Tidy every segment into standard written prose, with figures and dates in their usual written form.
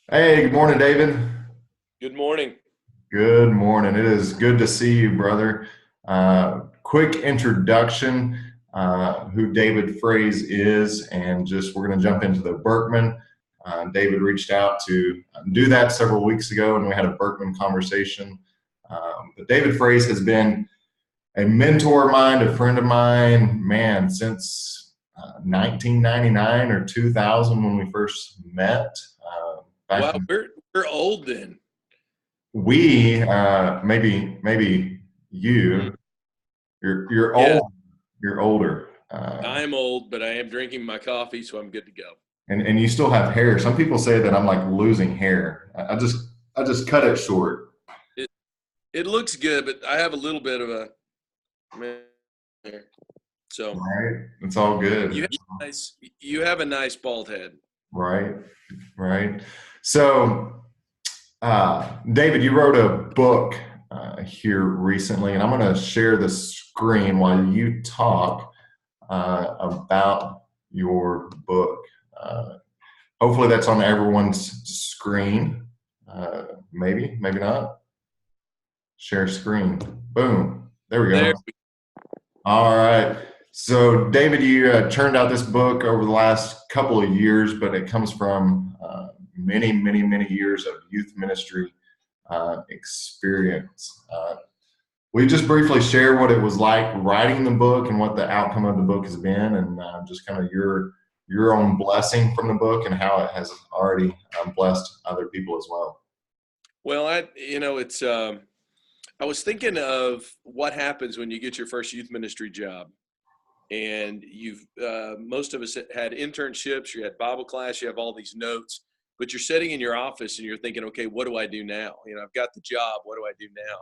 Hey, good morning, David. Good morning. Good morning. It is good to see you, brother. Quick introduction, who David Fraze is, and just we're going to jump into the Birkman. David reached out to do that several weeks ago, and we had a Birkman conversation. But David Fraze has been a mentor of mine, a friend of mine, man, since 1999 or 2000 when we first met. Back Wow, we're old then. we maybe Mm, you you're yeah, old, you're older, I am old, but I am drinking my coffee, so I'm good to go. and you still have hair. Some people say that I'm like losing hair. I just cut it short. It it looks good, but I have a little bit of a so Right, it's all you good. have you have a nice bald head. Right, right. So David, you wrote a book here recently, and I'm going to share the screen while you talk about your book. uh, Hopefully that's on everyone's screen. Maybe not. Share screen. Boom. There we There, go. All right. So, David, you turned out this book over the last couple of years, but it comes from many years of youth ministry experience. Will you just briefly share what it was like writing the book and what the outcome of the book has been, and just kind of your own blessing from the book and how it has already blessed other people as well? well, it's I was thinking of what happens when you get your first youth ministry job, and you've most of us had internships, you had Bible class, you have all these notes, but you're sitting in your office and you're thinking, okay, what do I do now? I've got the job. What do I do now?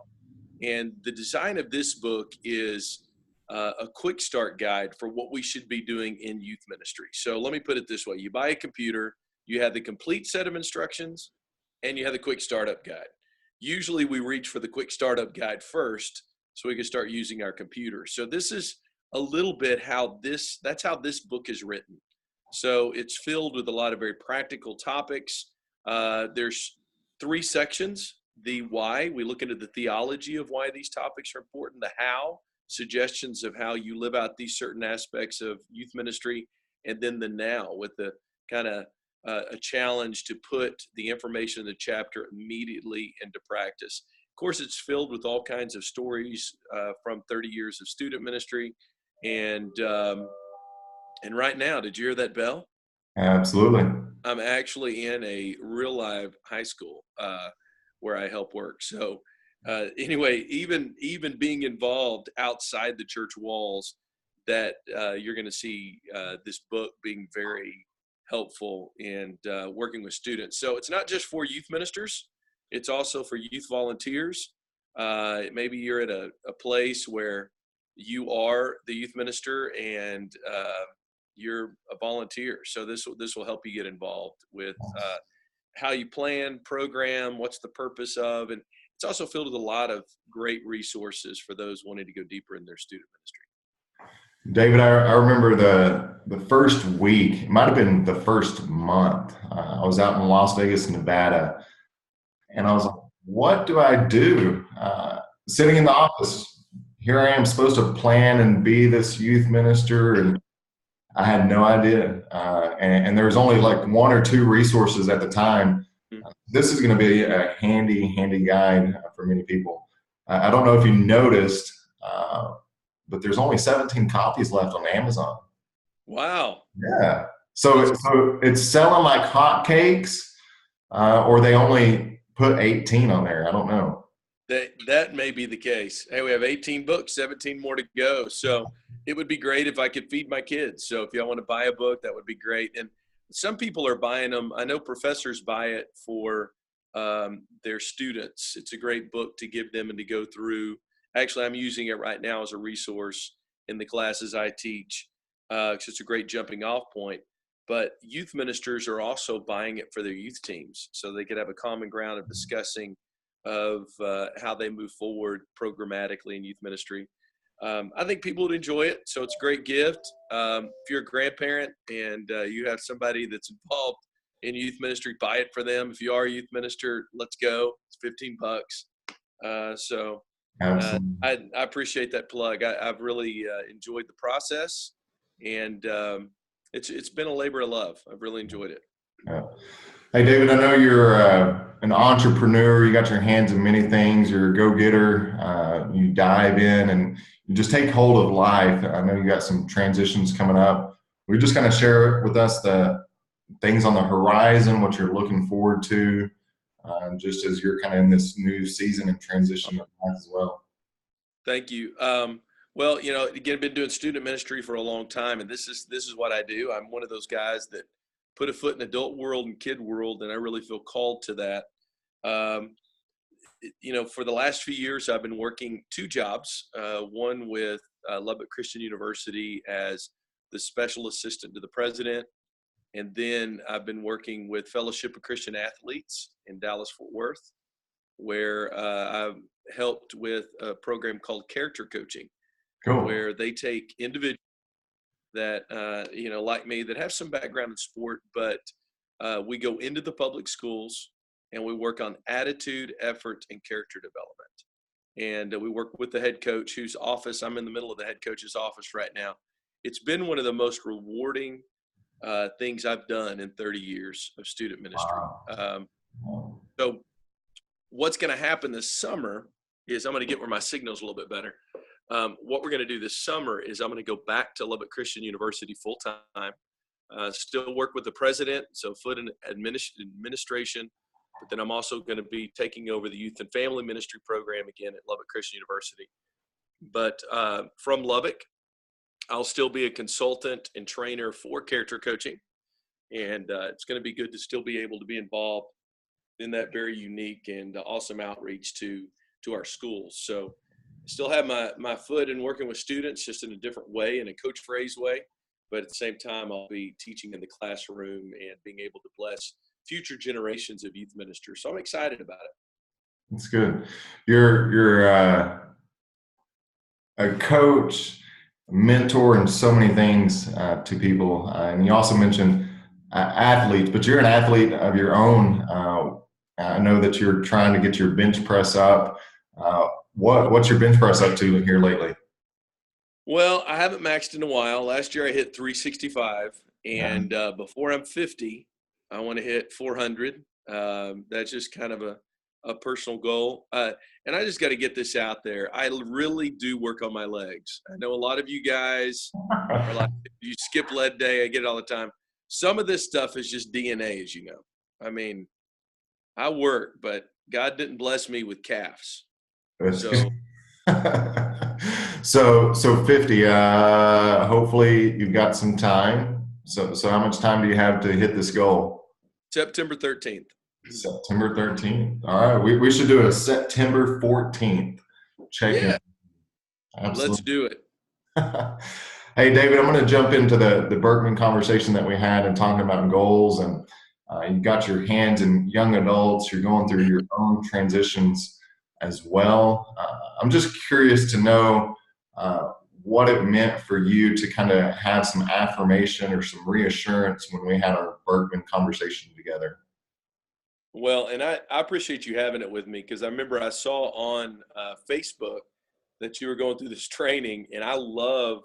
And the design of this book is a quick start guide for what we should be doing in youth ministry. So let me put it this way: you buy a computer, you have the complete set of instructions, and you have the quick startup guide. Usually we reach for the quick startup guide first so we can start using our computer. So this is a little bit that's how this book is written. So it's filled with a lot of very practical topics. There's three sections: the why, we look into the theology of why these topics are important; the how, suggestions of how you live out these certain aspects of youth ministry; and then the now, with the kind of a challenge to put the information in the chapter immediately into practice. Of course, it's filled with all kinds of stories from 30 years of student ministry, and and right now, did you hear that bell? Absolutely. I'm actually in a real live high school where I help work. So anyway, even being involved outside the church walls, that you're going to see this book being very helpful in working with students. So it's not just for youth ministers; it's also for youth volunteers. Maybe you're at a place where you are the youth minister and you're a volunteer. So this will help you get involved with how you plan, program, what's the purpose of, and it's also filled with a lot of great resources for those wanting to go deeper in their student ministry. David, I remember the first week, it might have been the first month. I was out in Las Vegas, Nevada, and I was like, what do I do? Sitting in the office, here I am supposed to plan and be this youth minister, and I had no idea. And there was only like one or two resources at the time. This is going to be a handy guide for many people. I don't know if you noticed, but there's only 17 copies left on Amazon. Wow, Yeah. that's So it's selling like hotcakes, or they only put 18 on there. I don't know. that may be the case. Hey, we have 18 books, 17 more to go. So it would be great if I could feed my kids. So if y'all want to buy a book, that would be great. And some people are buying them. I know professors buy it for their students. It's a great book to give them and to go through. Actually, I'm using it right now as a resource in the classes I teach because it's a great jumping off point. But youth ministers are also buying it for their youth teams so they could have a common ground of discussing of how they move forward programmatically in youth ministry. I think people would enjoy it. So it's a great gift. If you're a grandparent and you have somebody that's involved in youth ministry, buy it for them. If you are a youth minister, let's go. It's $15. So Absolutely. I appreciate that plug. I've really enjoyed the process, and it's been a labor of love. I've really enjoyed it. Yeah. Hey, David, I know you're an entrepreneur. You got your hands in many things. You're a go-getter. You dive in and you just take hold of life. I know you got some transitions coming up. We just kind of share with us the things on the horizon, what you're looking forward to, just as you're kind of in this new season and transition of life as well. Thank you. Well, again, I've been doing student ministry for a long time, and this is what I do. I'm one of those guys that put a foot in adult world and kid world, and I really feel called to that. For the last few years, I've been working two jobs, one with Lubbock Christian University as the special assistant to the president. And then I've been working with Fellowship of Christian Athletes in Dallas-Fort Worth, where I've helped with a program called character coaching, Cool. where they take individuals that, like me, that have some background in sport, but we go into the public schools and we work on attitude, effort, and character development. And we work with the head coach whose office, I'm in the middle of the head coach's office right now. It's been one of the most rewarding things I've done in 30 years of student ministry. Wow. So what's going to happen this summer is I'm going to get where my signal's a little bit better. What we're going to do this summer is I'm going to go back to Lubbock Christian University full time, still work with the president, so foot in administration, but then I'm also going to be taking over the youth and family ministry program again at Lubbock Christian University. But from Lubbock, I'll still be a consultant and trainer for character coaching. And it's going to be good to still be able to be involved in that very unique and awesome outreach to our schools. So I still have my foot in working with students, just in a different way, in a Coach Fraze way. But at the same time, I'll be teaching in the classroom and being able to bless future generations of youth ministers. So I'm excited about it. That's good. You're a coach, mentor, and so many things to people. And you also mentioned athletes, but you're an athlete of your own. I know that you're trying to get your bench press up. What's your bench press up to here lately? Well, I haven't maxed in a while. Last year I hit 365, and before I'm 50, I want to hit 400. That's just kind of a personal goal. And I just got to get this out there. I really do work on my legs. I know a lot of you guys are like, you skip leg day. I get it all the time. Some of this stuff is just DNA, as you know. I mean, I work, but God didn't bless me with calves. So 50, hopefully you've got some time. So how much time do you have to hit this goal? September 13th. September 13th. All right. We should do a September 14th check-in. Yeah. Absolutely. Let's do it. Hey, David, I'm going to jump into the Birkman conversation that we had and talking about goals. And you got your hands in young adults. You're going through your own transitions as well. I'm just curious to know what it meant for you to kind of have some affirmation or some reassurance when we had our Birkman conversation together. Well, and I appreciate you having it with me, because I remember I saw on Facebook that you were going through this training, and I love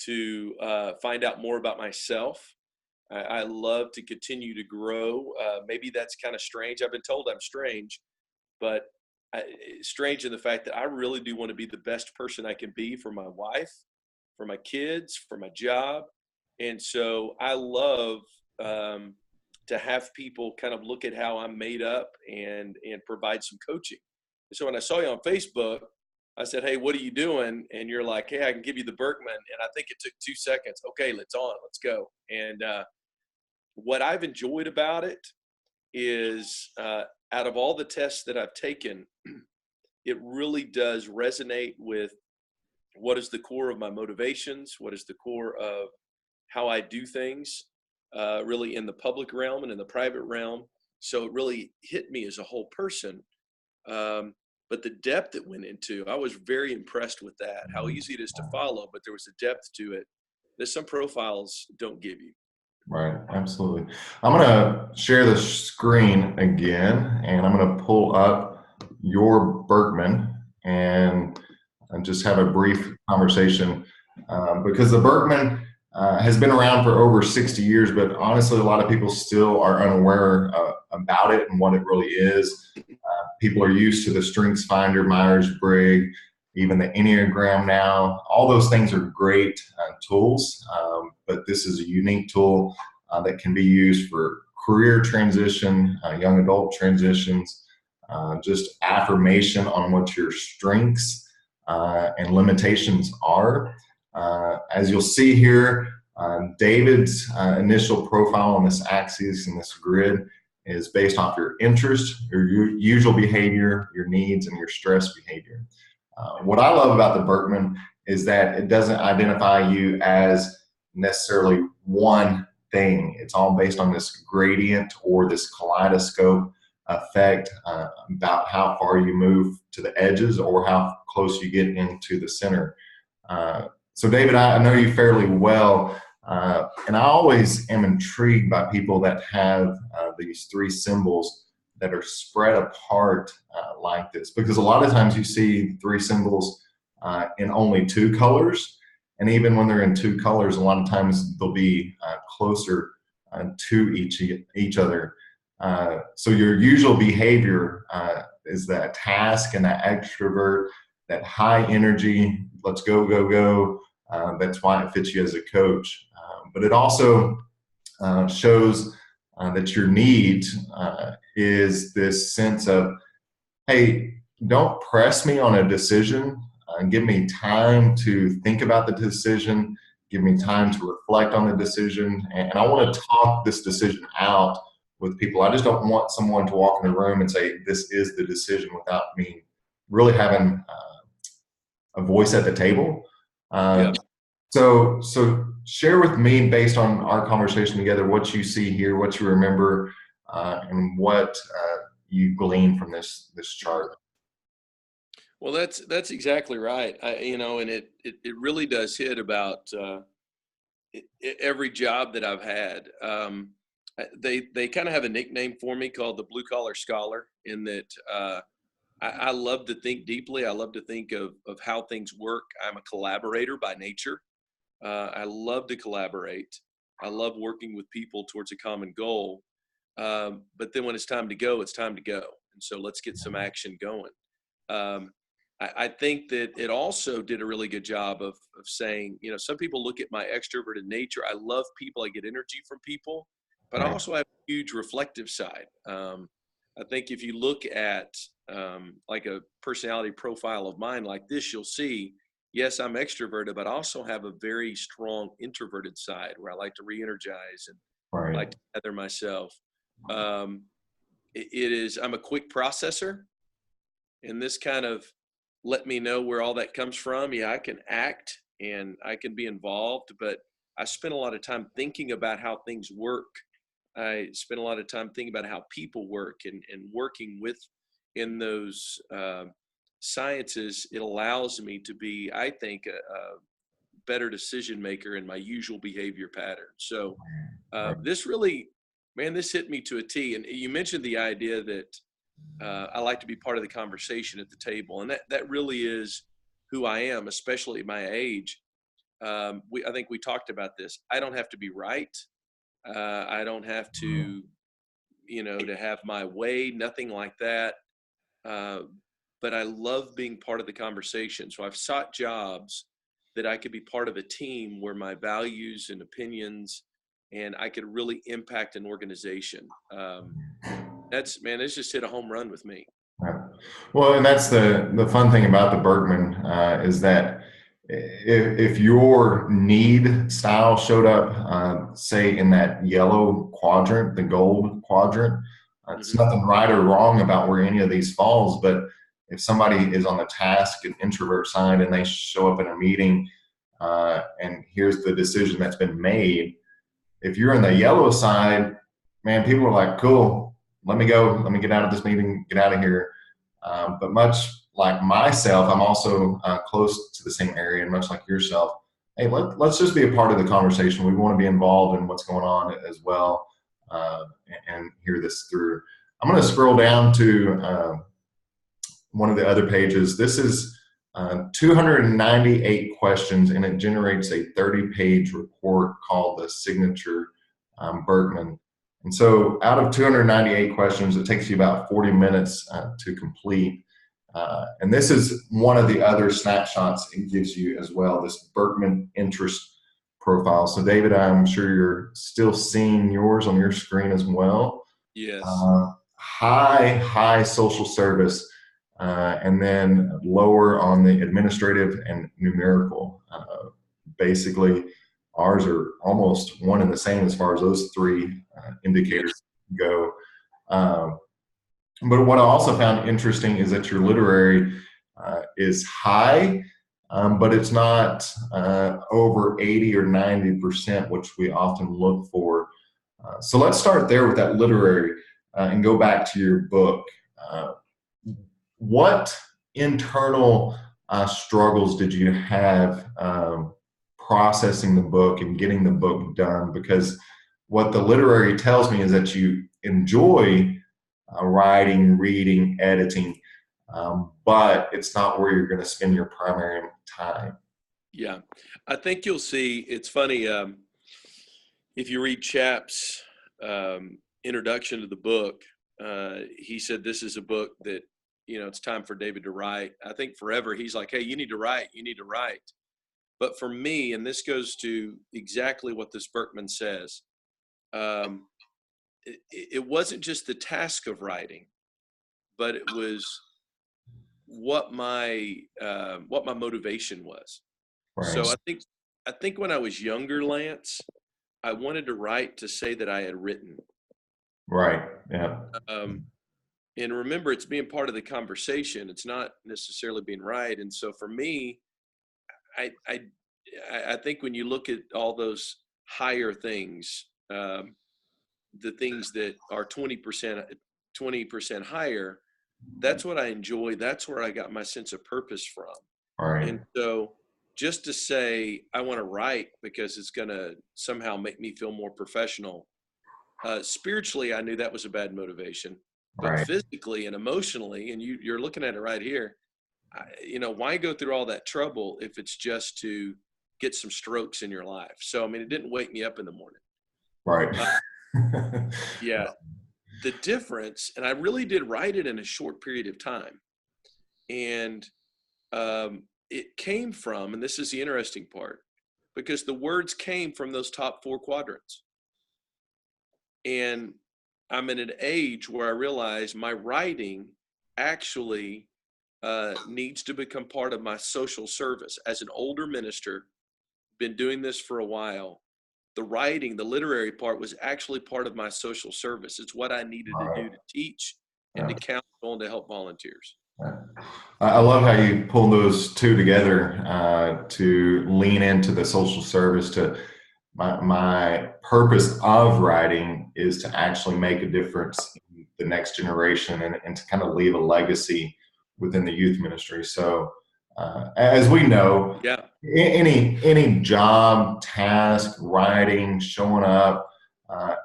to find out more about myself. I love to continue to grow. Maybe that's kind of strange. I've been told I'm strange, but strange in the fact that I really do want to be the best person I can be for my wife, for my kids, for my job. And so I love to have people kind of look at how I'm made up and provide some coaching. So when I saw you on Facebook, I said, hey, what are you doing? And you're like, hey, I can give you the Birkman. And I think it took 2 seconds. Okay, let's go. And what I've enjoyed about it is out of all the tests that I've taken, it really does resonate with what is the core of my motivations, what is the core of how I do things, really in the public realm and in the private realm. So it really hit me as a whole person. But the depth it went into, I was very impressed with that, how easy it is to follow, but there was a depth to it that some profiles don't give you. Right, absolutely. I'm going to share the screen again, and I'm going to pull up your Birkman and just have a brief conversation because the Birkman has been around for over 60 years, but honestly, a lot of people still are unaware about it and what it really is. People are used to the Strengths Finder, Myers-Briggs, even the Enneagram now. All those things are great tools, but this is a unique tool that can be used for career transition, young adult transitions, just affirmation on what your strengths and limitations are. As you'll see here, David's initial profile on this axis and this grid is based off your interest, your usual behavior, your needs, and your stress behavior. What I love about the Birkman is that it doesn't identify you as necessarily one thing. It's all based on this gradient or this kaleidoscope effect about how far you move to the edges or how close you get into the center. So David, I know you fairly well, and I always am intrigued by people that have these three symbols that are spread apart like this, because a lot of times you see three symbols in only two colors, and even when they're in two colors, a lot of times they'll be closer to each other. So your usual behavior is that task and that extrovert, that high energy, let's go, go, go. That's why it fits you as a coach. But it also shows that your need is this sense of, hey, don't press me on a decision. Give me time to think about the decision. Give me time to reflect on the decision. And I want to talk this decision out with people. I just don't want someone to walk in the room and say, this is the decision without me really having a voice at the table. Yeah. So share with me, based on our conversation together, what you see here, what you remember, and what you glean from this chart. Well, that's exactly right. And it really does hit about every job that I've had. They kind of have a nickname for me called the blue collar scholar, in that I love to think deeply. I love to think of how things work. I'm a collaborator by nature. I love to collaborate. I love working with people towards a common goal. But then when it's time to go, it's time to go. And so let's get some action going. I think that it also did a really good job of saying, some people look at my extroverted nature. I love people. I get energy from people, but I Right. also have a huge reflective side. I think if you look at like a personality profile of mine like this, you'll see, yes, I'm extroverted, but I also have a very strong introverted side where I like to re-energize and Right. like to gather myself. Um, I'm a quick processor, and this kind of let me know where all that comes from. Yeah, I can act and I can be involved, but I spend a lot of time thinking about how things work. I spend a lot of time thinking about how people work, and working with in those sciences. It allows me to be, I think, a better decision maker in my usual behavior pattern. So Right. this really, man, this hit me to a T. And you mentioned the idea that I like to be part of the conversation at the table, and that really is who I am, especially at my age. I think we talked about this. I don't have to be right. I don't have to, to have my way. Nothing like that. Uh, but I love being part of the conversation. So I've sought jobs that I could be part of a team where my values and opinions, and I could really impact an organization. It's just hit a home run with me. Right. Well, and that's the fun thing about the Bergman is that if your need style showed up, say in that yellow quadrant, the gold quadrant, it's Hmm. nothing right or wrong about where any of these falls. But if somebody is on the task and introvert side and they show up in a meeting and here's the decision that's been made, if you're in the yellow side, man, people are like, cool, let me go, let me get out of this meeting, get out of here. But much like myself, I'm also close to the same area, and much like yourself, hey, let's just be a part of the conversation. We want to be involved in what's going on as well, uh, and hear this through. I'm going to scroll down to one of the other pages. This is 298 questions, and it generates a 30-page report called the Signature Birkman. And so out of 298 questions, it takes you about 40 minutes to complete. And this is one of the other snapshots it gives you as well, this Birkman interest profile. So David, I'm sure you're still seeing yours on your screen as well. Yes. High social service, and then lower on the administrative and numerical. Basically, ours are almost one and the same as far as those three indicators Yes. go. Um, but what I also found interesting is that your literary is high, but it's not over 80 or 90%, which we often look for. So let's start there with that literary and go back to your book. Uh, what internal struggles did you have processing the book and getting the book done? Because what the literary tells me is that you enjoy writing, reading, editing, but it's not where you're going to spend your primary time. Yeah. I think you'll see, it's funny, if you read Chap's introduction to the book, he said this is a book that, it's time for David to write. I think forever he's like, hey, you need to write, you need to write. But for me, and this goes to exactly what this Birkman says, it wasn't just the task of writing, but it was what my motivation was. Right. So I think when I was younger, Lance, I wanted to write to say that I had written. Right. Yeah. Um, and remember, it's being part of the conversation. It's not necessarily being right. And so for me, I I I think when you look at all those higher things, the things that are 20% higher, that's what I enjoy. That's where I got my sense of purpose from. Right. And so just to say I want to write because it's going to somehow make me feel more professional, spiritually, I knew that was a bad motivation. But Right. physically and emotionally, and you're looking at it right here, why go through all that trouble if it's just to get some strokes in your life? So, I mean, it didn't wake me up in the morning. Right. Uh, yeah, the difference, and I really did write it in a short period of time. And it came from, and this is the interesting part, because the words came from those top four quadrants. And I'm in an age where I realize my writing actually needs to become part of my social service. As an older minister, been doing this for a while, the writing, the literary part was actually part of my social service. It's what I needed to do Right. to teach and to Yeah. counsel and to help volunteers. I love how you pull those two together to lean into the social service. To my purpose of writing is to actually make a difference in the next generation and to kind of leave a legacy within the youth ministry. So, as we know, Yeah. any job, task, writing, showing up,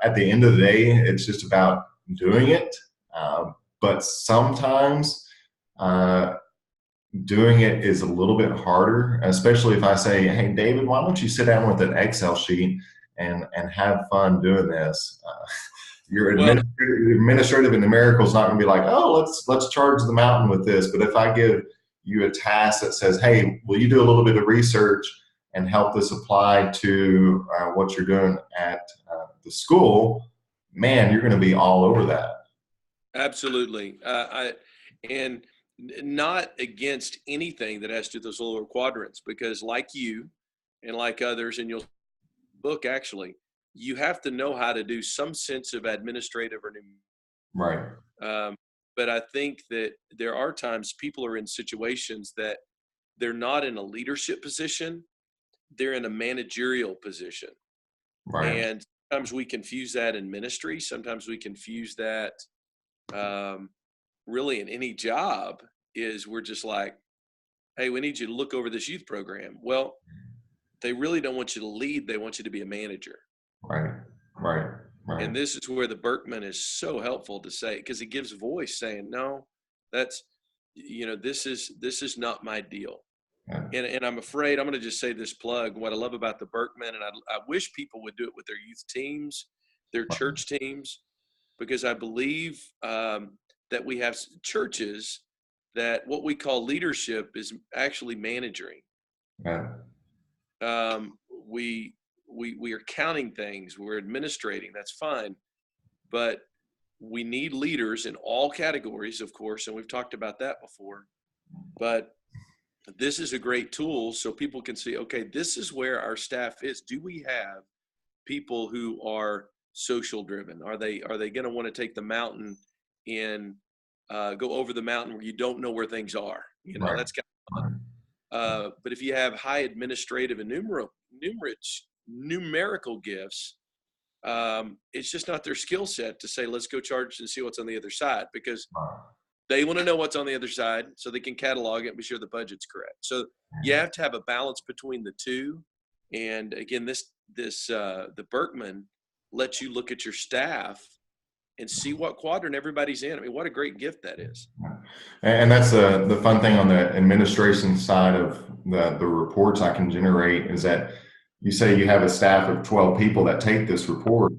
at the end of the day, it's just about doing it. But sometimes uh, doing it is a little bit harder, especially if I say, "Hey, David, why don't you sit down with an Excel sheet and have fun doing this?" Your Well, administrative and numerical is not going to be like, "Oh, let's charge the mountain with this." But if I give you a task that says, "Hey, will you do a little bit of research and help this apply to what you're doing at the school?" Man, you're going to be all over that. absolutely. And not against anything that has to do with those lower quadrants, because like you and like others in your book, actually, you have to know how to do some sense of administrative or Right. but I think that there are times people are in situations that they're not in a leadership position, they're in a managerial position. Right. And sometimes we confuse that in ministry. Sometimes we confuse that um, really in any job is we're just like, hey, we need you to look over this youth program. Well, they really don't want you to lead. They want you to be a manager. Right. Right. Right. And this is where the Birkman is so helpful to say, because he gives voice saying, no, that's, this is not my deal. Yeah. And I'm afraid I'm going to just say this plug. What I love about the Birkman, and I wish people would do it with their youth teams, their church teams, because I believe that we have churches that what we call leadership is actually managing. Yeah. We are counting things, we're administrating, that's fine, but we need leaders in all categories, of course, and we've talked about that before. But this is a great tool so people can see, okay, this is where our staff is. Do we have people who are social driven? Are they going to want to take the mountain and go over the mountain where you don't know where things are? Right. That's kind of fun. But if you have high administrative and numerical gifts, it's just not their skill set to say, let's go charge and see what's on the other side, because they want to know what's on the other side so they can catalog it and be sure the budget's correct. So you have to have a balance between the two. And again, the Birkman lets you look at your staff and see what quadrant everybody's in. I mean, what a great gift that is. And that's the fun thing on the administration side of the reports I can generate is that you say you have a staff of 12 people that take this report.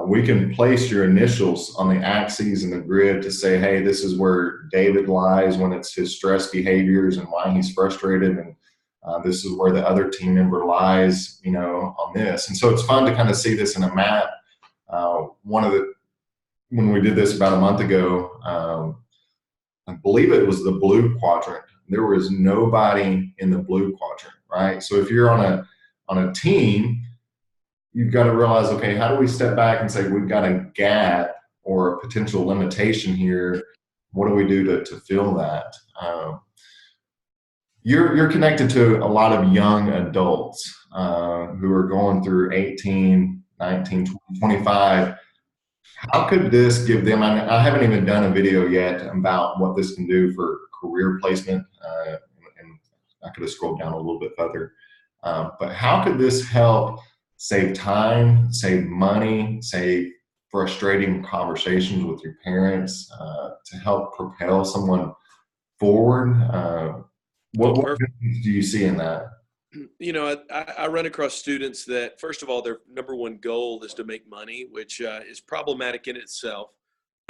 We can place your initials on the axes and the grid to say, hey, this is where David lies when it's his stress behaviors and why he's frustrated. And this is where the other team member lies, on this. And so it's fun to kind of see this in a map. When we did this about a month ago, I believe it was the blue quadrant. There was nobody in the blue quadrant, right? So if you're on a team, you've got to realize, okay, how do we step back and say we've got a gap or a potential limitation here? What do we do to fill that? You're connected to a lot of young adults who are going through 18, 19, 20, 25. How could this give them, I haven't even done a video yet about what this can do for career placement, and I could have scrolled down a little bit further, but how could this help save time, save money, save frustrating conversations with your parents, to help propel someone forward? What do you see in that? I run across students that, first of all, their number one goal is to make money, which is problematic in itself.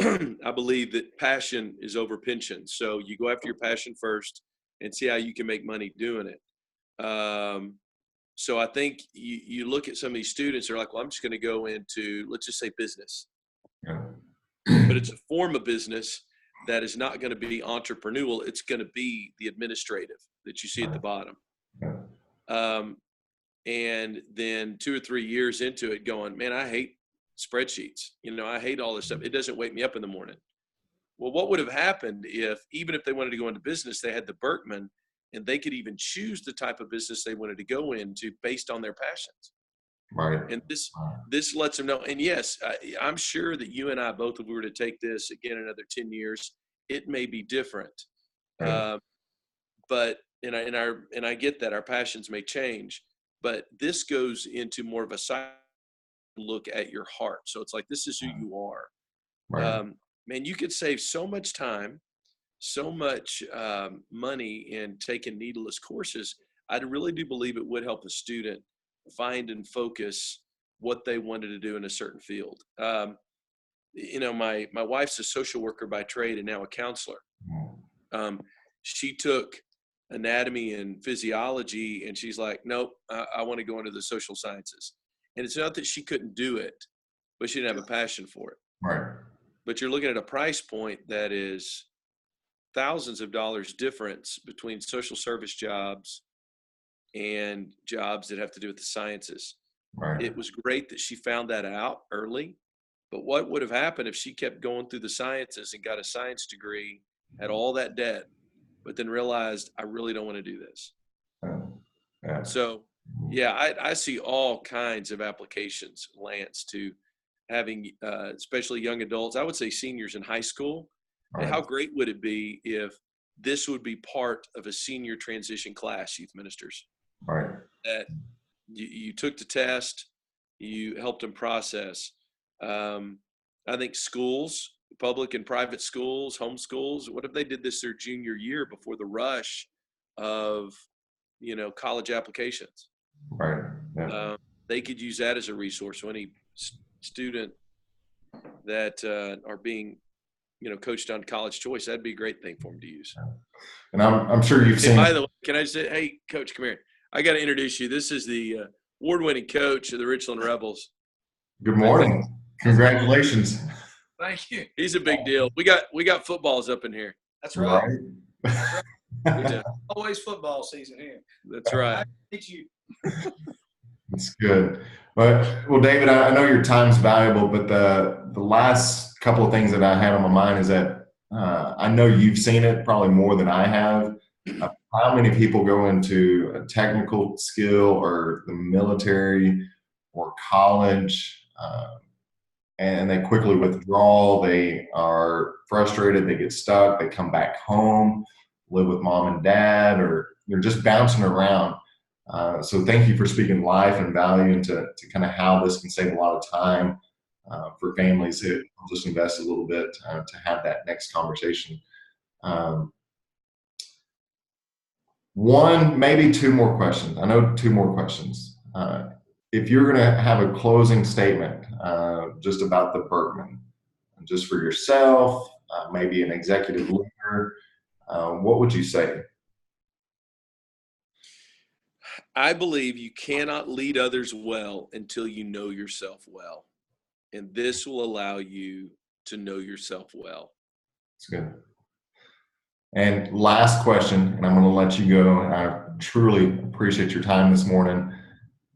I believe that passion is over pension. So you go after your passion first and see how you can make money doing it. So I think you look at some of these students, they're like, well, I'm just going to go into, let's just say, business. Yeah. But it's a form of business that is not going to be entrepreneurial. It's going to be the administrative that you see at the bottom. And then 2 or 3 years into it going, man, I hate spreadsheets. I hate all this stuff. It doesn't wake me up in the morning. Well, what would have happened even if they wanted to go into business, they had the Birkman and they could even choose the type of business they wanted to go into based on their passions. Right. And this lets them know. And yes, I'm sure that you and I both, if we were to take this again another 10 years, it may be different. Right. But I get that our passions may change, but this goes into more of a side look at your heart. So it's like, this is who you are. Right. Man, you could save so much time, so much money in taking needless courses. I really do believe it would help a student find and focus what they wanted to do in a certain field. My wife's a social worker by trade and now a counselor. She took anatomy and physiology and she's like, nope, I want to go into the social sciences. And it's not that she couldn't do it, but she didn't have a passion for it. Right. But you're looking at a price point that is thousands of dollars difference between social service jobs and jobs that have to do with the sciences. Right. It was great that she found that out early, but what would have happened if she kept going through the sciences and got a science degree, had all that debt, but then realized, I really don't want to do this. Yeah. So, yeah, I see all kinds of applications, Lance, to having especially young adults. I would say seniors in high school. Right. How great would it be if this would be part of a senior transition class, youth ministers? Right. that you took the test, you helped them process. I think schools, public and private schools, homeschools, what if they did this their junior year before the rush of, college applications? Right. Yeah. They could use that as a resource. So any student that are being, coached on college choice, that'd be a great thing for them to use. And I'm sure you've Hey, seen. by the way, can I say, hey, Coach, come here. I got to introduce you. This is the award-winning coach of the Richland Rebels. Good morning. Congratulations. Thank you. He's a big deal. We got footballs up in here. That's right. Right. Yeah, Always football season here. that's right. Thank you. That's good. Well, David, I know your time's valuable, but the last couple of things that I had on my mind is that I know you've seen it probably more than I have. How many people go into a technical skill or the military or college, and they quickly withdraw? They are frustrated. They get stuck. They come back home, live with mom and dad, or they're just bouncing around. So thank you for speaking life and value into kind of how this can save a lot of time for families who just invest a little bit to have that next conversation. One, maybe two more questions. I know two more questions. If you're going to have a closing statement just about the Birkman, just for yourself, maybe an executive leader, what would you say? I believe you cannot lead others well until you know yourself well. And this will allow you to know yourself well. That's good. And last question, and I'm going to let you go. And I truly appreciate your time this morning.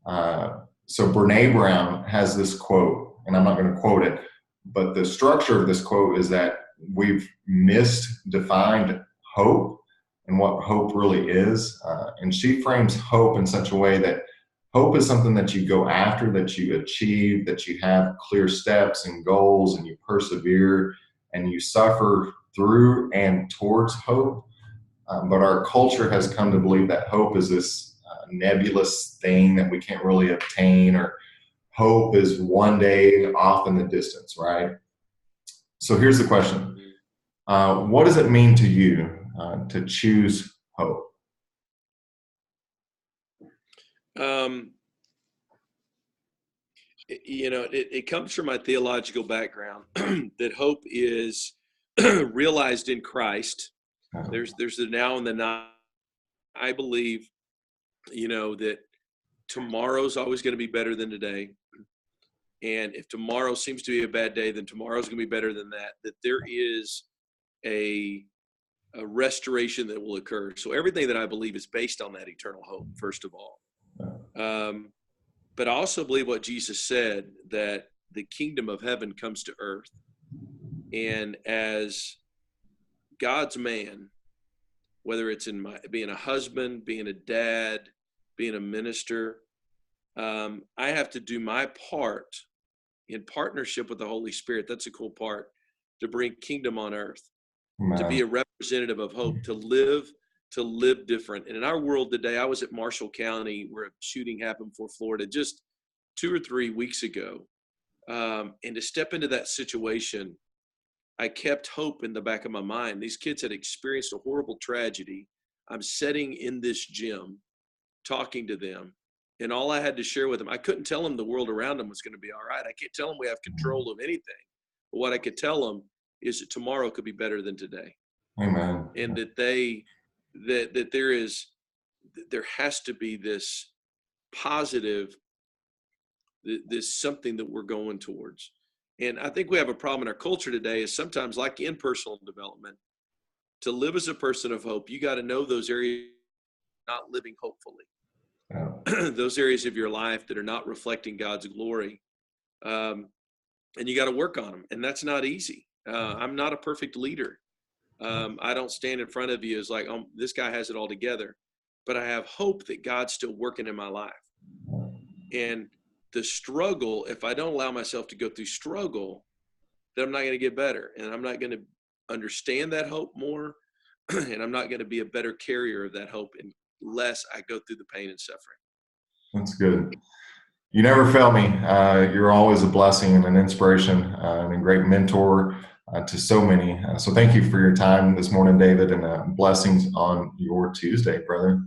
So Brene Brown has this quote, and I'm not going to quote it, but the structure of this quote is that we've misdefined hope and what hope really is. And she frames hope in such a way that hope is something that you go after, that you achieve, that you have clear steps and goals, and you persevere and you suffer through and towards hope. But our culture has come to believe that hope is this nebulous thing that we can't really obtain, or hope is one day off in the distance, right? So here's the question. What does it mean to you to choose hope? It comes from my theological background that hope is realized in Christ. There's the now and the now. I believe, that tomorrow's always going to be better than today. And if tomorrow seems to be a bad day, then tomorrow's going to be better than that. That there is a restoration that will occur. So everything that I believe is based on that eternal hope, first of all. But I also believe what Jesus said, that the kingdom of heaven comes to earth. And as God's man, whether it's in being a husband, being a dad, being a minister, I have to do my part in partnership with the Holy Spirit. That's a cool part, to bring kingdom on earth, to be a representative of hope, to live different. And in our world today, I was at Marshall County where a shooting happened before Florida just 2 or 3 weeks ago. And to step into that situation, I kept hope in the back of my mind. These kids had experienced a horrible tragedy. I'm sitting in this gym talking to them, and all I had to share with them, I couldn't tell them the world around them was going to be all right. I can't tell them we have control of anything. But what I could tell them is that tomorrow could be better than today. Amen. And that there has to be this positive, this something that we're going towards. And I think we have a problem in our culture today is sometimes, like in personal development, to live as a person of hope, you got to know those areas not living hopefully. Yeah. Those areas of your life that are not reflecting God's glory. And you got to work on them. And that's not easy. I'm not a perfect leader. I don't stand in front of you as like, oh, this guy has it all together. But I have hope that God's still working in my life. And the struggle, if I don't allow myself to go through struggle, then I'm not going to get better. And I'm not going to understand that hope more. And I'm not going to be a better carrier of that hope unless I go through the pain and suffering. That's good. You never fail me. You're always a blessing and an inspiration and a great mentor to so many. So thank you for your time this morning, David, and blessings on your Tuesday, brother.